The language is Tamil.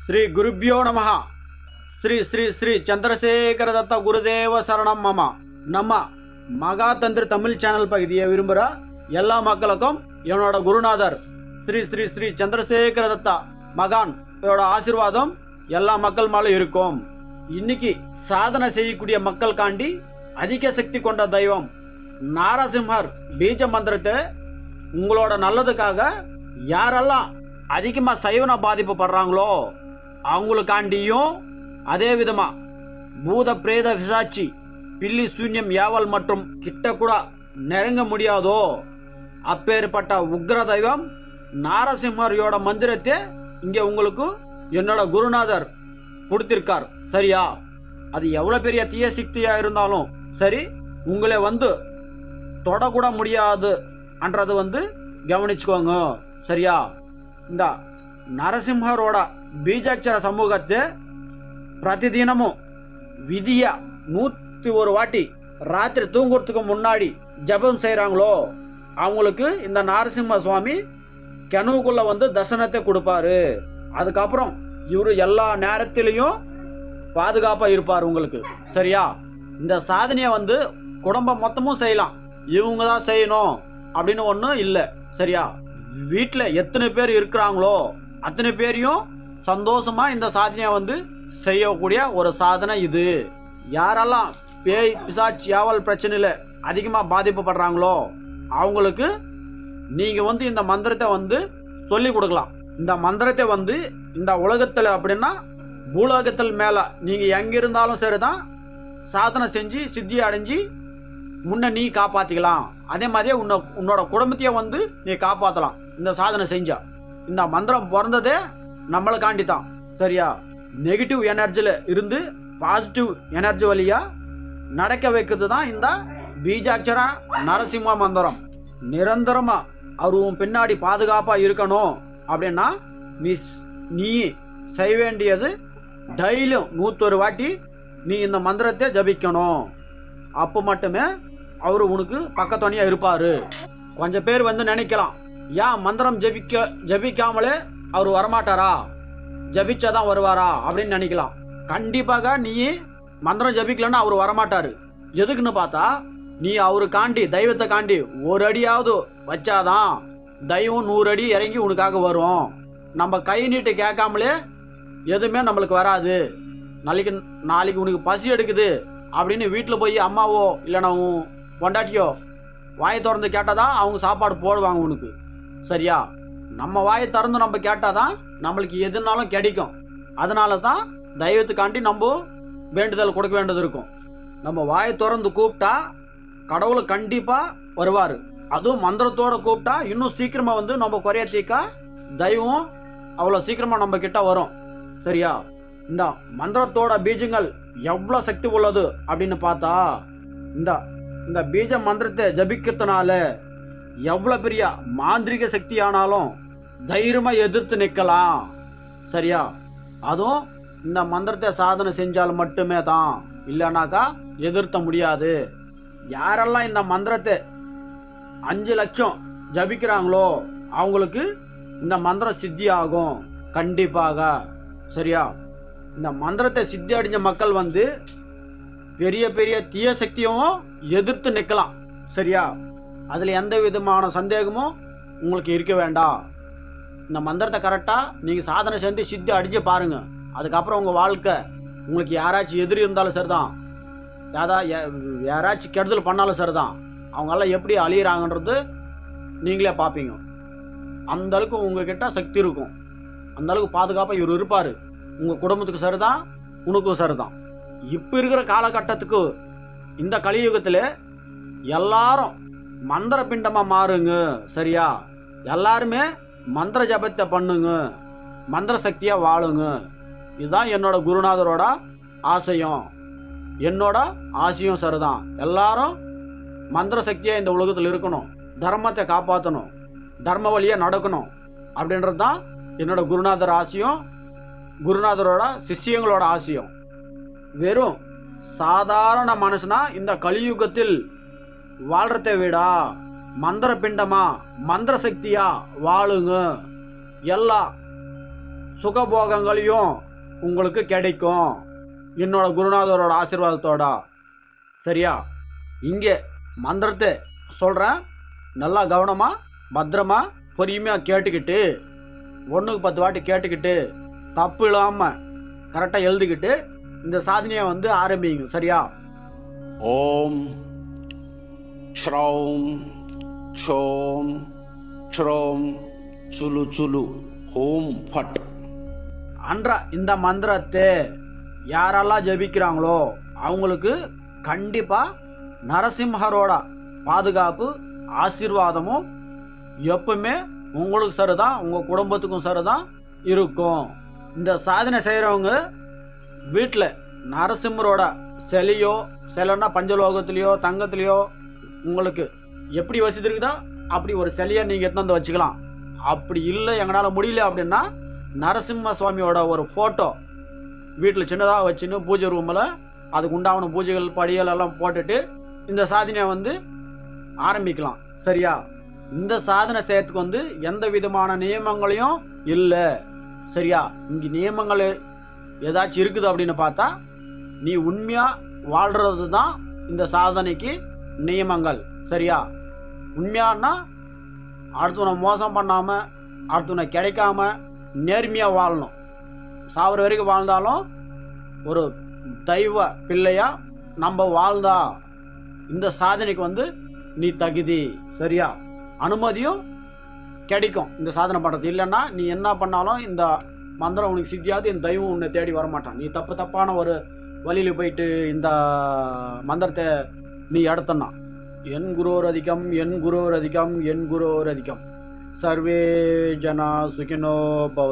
ಶ್ರೀ ಗುರುಭ್ಯೋ ನಮಃ. ಶ್ರೀ ಶ್ರೀ ಶ್ರೀ சந்திரசேகர தத்த குருதேவ சரணம் மம. நம்ம மகா தந்திர தமிழ் சேனல் பகுதியை விரும்புகிற எல்லா மக்களுக்கும் என்னோட குருநாதர் ஸ்ரீ ஸ்ரீ ஸ்ரீ சந்திரசேகர தத்தா மகான் ஆசீர்வாதம் எல்லா மக்கள் மேலும் இருக்கும். இன்னைக்கு சாதனை செய்யக்கூடிய மக்கள் காண்டி அதிக சக்தி கொண்ட தெய்வம் நாரசிம்மர் பீஜ மந்திரத்தை உங்களோட நல்லதுக்காக யாரெல்லாம் அதிகமா சைவன பாதிப்பு படுறாங்களோ அவங்களுக்காண்டியும், அதே விதமா பூத பிரேத விசாச்சி பில்லி சூன்யம் ஏவல் மற்றும் கிட்ட கூட நெருங்க முடியாதோ அப்பேற்பட்ட உக்ர தெய்வம் நாரசிம்மரோட மந்திரத்தை இங்க உங்களுக்கு என்னோட குருநாதர் கொடுத்திருக்கார். சரியா? அது எவ்வளவு பெரிய தீய சக்தியா இருந்தாலும் சரி, உங்களை தொடக்கூட முடியாது என்றது கவனிச்சுக்கோங்க. சரியா? இந்த நரசிம்மரோட பீஜாட்சர சமூகத்தை பிரதிதினமும் விதியா 101 வாட்டி ராத்திரி தூங்குறதுக்கு முன்னாடி ஜபம் செய்யறாங்களோ அவங்களுக்கு இந்த நரசிம்ம சுவாமி கனவுக்குள்ள தர்சனத்தை கொடுப்பாரு. அதுக்கப்புறம் இவரு எல்லா நேரத்திலையும் பாதுகாப்பா இருப்பார் உங்களுக்கு. சரியா? இந்த சாதனையை குடும்பம் மொத்தமும் செய்யலாம், இவங்க தான் செய்யணும் அப்படின்னு ஒன்றும் இல்லை. சரியா? வீட்டில் எத்தனை பேர் இருக்கிறாங்களோ அத்தனை பேரையும் சந்தோஷமா இந்த சாதனையை செய்யக்கூடிய ஒரு சாதனை இது. யாரெல்லாம் பேய் பிசாச் ஏவல் பிரச்சனையில அதிகமா பாதிப்புப்படுறாங்களோ அவங்களுக்கு நீங்க இந்த மந்திரத்தை சொல்லி கொடுக்கலாம். இந்த மந்திரத்தை இந்த உலகத்துல அப்படின்னா பூலோகத்தில் மேல நீங்க எங்க இருந்தாலும் சரிதான் சாதனை செஞ்சு சித்தி அடைஞ்சு முன்ன நீ காப்பாத்திக்கலாம். அதே மாதிரியே உன்னோட குடும்பத்தையே நீ காப்பாத்தலாம் இந்த சாதனை செஞ்சா. இந்த மந்திரம் பிறந்ததே நம்மளுக்காண்டி தான். சரியா? நெகட்டிவ் எனர்ஜில இருந்து பாசிட்டிவ் எனர்ஜி வழியா நடக்க வைக்கிறது தான் இந்த பீஜாட்சர நரசிம்ம மந்திரம். நிரந்தரமா அவரும் பின்னாடி பாதுகாப்பா இருக்கணும் அப்படின்னா நீ செய்ய வேண்டியது டெய்லியும் 101 வாட்டி நீ இந்த மந்திரத்தை ஜபிக்கணும். அப்போ மட்டுமே அவரு உனக்கு பக்கத்துணையா இருப்பாரு. கொஞ்சம் பேர் நினைக்கலாம், ஏன் மந்திரம் ஜபிக்காமலே அவர் வரமாட்டாரா, ஜபிச்சாதான் வருவாரா அப்படின்னு நினைக்கலாம். கண்டிப்பாக நீ மந்திரம் ஜபிக்கலன்னா அவர் வரமாட்டாரு. எதுக்குன்னு பார்த்தா நீ அவரு காண்டி தெய்வத்தை காண்டி ஒரு அடியாவது வச்சாதான் தெய்வம் 100 அடி இறங்கி உனக்காக வரும். நம்ம கை நீட்டு கேட்காமலே எதுவுமே நம்மளுக்கு வராது. நாளைக்கு உனக்கு பசி எடுக்குது அப்படின்னு வீட்டில் போய் அம்மாவோ இல்லைன்னா பொண்டாட்டியோ வாயை திறந்து கேட்டாதான் அவங்க சாப்பாடு போடுவாங்க உனக்கு. சரியா? நம்ம வாயை திறந்து நம்ம கேட்டாதான் நம்மளுக்கு எதுனாலும் கிடைக்கும். அதனால தான் தெய்வத்துக்காண்டி நம்ம வேண்டுதல் கொடுக்க வேண்டியது இருக்கும். நம்ம வாயை திறந்து கூப்பிட்டா கடவுளை கண்டிப்பா வருவாரு. அதுவும் மந்திரத்தோட கூப்பிட்டா இன்னும் சீக்கிரமா நம்ம குறைய தீக்கா தெய்வம் அவ்வளோ சீக்கிரமா நம்ம கிட்ட வரும். சரியா? இந்த மந்திரத்தோட பீஜங்கள் எவ்வளவு சக்தி உள்ளது அப்படின்னு பார்த்தா இந்த பீஜ மந்திரத்தை ஜபிக்கிறதுனால எவ்வளவு பெரிய மாந்திரிக சக்தி ஆனாலும் தைரியமா எதிர்த்து நிற்கலாம். சரியா? அதுவும் இந்த மந்திரத்தை சாதனை செஞ்சால் மட்டுமே தான், இல்லைனாக்கா எதிர்த்த முடியாது. யாரெல்லாம் இந்த மந்திரத்தை 5 லட்சம் ஜபிக்கிறாங்களோ அவங்களுக்கு இந்த மந்திரம் சித்தி ஆகும் கண்டிப்பாக. சரியா? இந்த மந்திரத்தை சித்தி அடைஞ்ச மக்கள் பெரிய பெரிய தீய சக்தியும் எதிர்த்து நிற்கலாம். சரியா? அதுல எந்த விதமான சந்தேகமும் உங்களுக்கு இருக்க வேண்டாம். இந்த மந்திரத்தை கரெக்டா நீங்க சாதனை செஞ்சு சித்தி அடிச்சு பாருங்க. அதுக்கப்புறம் உங்க வாழ்க்கை உங்களுக்கு யாராச்சும் எதிரி இருந்தாலும் சரிதான், யாராச்சும் கெடுதல் பண்ணாலும் சரிதான், அவங்க எல்லாம் எப்படி அழியிறாங்கன்றது நீங்களே பார்ப்பீங்க. அந்த அளவுக்கு உங்ககிட்ட சக்தி இருக்கும். அந்த அளவுக்கு பாதுகாப்பா இவர் இருப்பாரு. உங்க குடும்பத்துக்கு சரிதான், உனக்கும் சரிதான். இப்ப இருக்கிற காலகட்டத்துக்கு இந்த கலியுகத்துல எல்லாரும் மந்திர பிண்டமா மாறுங்க. சரியா? எல்லாருமே மந்திர ஜபத்தை பண்ணுங்க, மந்திர சக்தியா வாழுங்க. இதுதான் என்னோட குருநாதரோட ஆசையும், என்னோட ஆசையும் சரிதான். எல்லாரும் மந்திர சக்தியா இந்த உலகத்தில் இருக்கணும், தர்மத்தை காப்பாற்றணும், தர்ம வழியா நடக்கணும் அப்படின்றது தான் என்னோட குருநாதர் ஆசையும், குருநாதரோட சிஷ்யங்களோட ஆசையும். வெறும் சாதாரண மனுஷனா இந்த கலியுகத்தில் வாழ்றதை விட மந்திர பிண்டமா மந்திர சக்தியா வாழுங்க. எல்லா சுகபோகங்களையும் உங்களுக்கு கிடைக்கும் என்னோட குருநாதரோட ஆசீர்வாதத்தோட. சரியா? இங்கே மந்திரத்தை சொல்கிறேன், நல்லா கவனமாக பத்திரமா பொறுமையாக கேட்டுக்கிட்டு 1க்கு 10 வாட்டி கேட்டுக்கிட்டு தப்பு இல்லாமல் கரெக்டாக எழுதிக்கிட்டு இந்த சாதனையை வந்து ஆரம்பிங்க. சரியா? ஓம் ஸ்ரௌம் க்ஷோம் க்ஷ்ரோம் சுலு சுலு ஹோம் ஃபட் அன்ற இந்த மந்திரத்தை யாரெல்லாம் ஜபிக்கிறாங்களோ அவங்களுக்கு கண்டிப்பாக நரசிம்மரோட பாதுகாப்பு ஆசீர்வாதமும் எப்பவுமே உங்களுக்கு சரிதான், உங்கள் குடும்பத்துக்கும் சரிதான் இருக்கும். இந்த சாதனை செய்கிறவங்க வீட்டில் நரசிம்மரோட சிலையோ, சிலைன்னா பஞ்சலோகத்துலேயோ தங்கத்துலேயோ உங்களுக்கு எப்படி வசதி இருக்குதோ அப்படி ஒரு சிலையை நீங்கள் எடுத்து வந்து வச்சுக்கலாம். அப்படி இல்லை எங்களால் முடியல அப்படின்னா நரசிம்ம சுவாமியோட ஒரு ஃபோட்டோ வீட்டில் சின்னதாக வச்சுன்னு பூஜை ரூமில் அதுக்கு உண்டான பூஜைகள் படிகள் எல்லாம் போட்டுட்டு இந்த சாதனையை வந்து ஆரம்பிக்கலாம். சரியா? இந்த சாதனை செய்யறதுக்கு வந்து எந்த விதமான நியமங்களையும் இல்லை. சரியா? இங்கே நியமங்கள் ஏதாச்சும் இருக்குது அப்படின்னு பார்த்தா நீ உண்மையாக வாழ்கிறது தான் இந்த சாதனைக்கு நியமங்கள். சரியா? உண்மையானா அடுத்தவனை மோசம் பண்ணாமல், அடுத்தவனை கிடைக்காம நேர்மையாக வாழணும். சாவர வரைக்கும் வாழ்ந்தாலும் ஒரு தெய்வ பிள்ளையா நம்ம வாழ்ந்தா இந்த சாதனைக்கு வந்து நீ தகுதி. சரியா? அனுமதியும் கிடைக்கும் இந்த சாதனை பண்ணுறது. இல்லைன்னா நீ என்ன பண்ணாலும் இந்த மந்திரம் உனக்கு சித்தியாது, இந்த தெய்வம் உன்னை தேடி வரமாட்டான். நீ தப்பான ஒரு வழியில் போயிட்டு இந்த மந்திரத்தை நீ எடுத்தனா என் குரோர் அதிகம், என் குரோர் அதிகம், என் குரோர் அதிகம். சர்வே ஜனா சுகினோ பவ.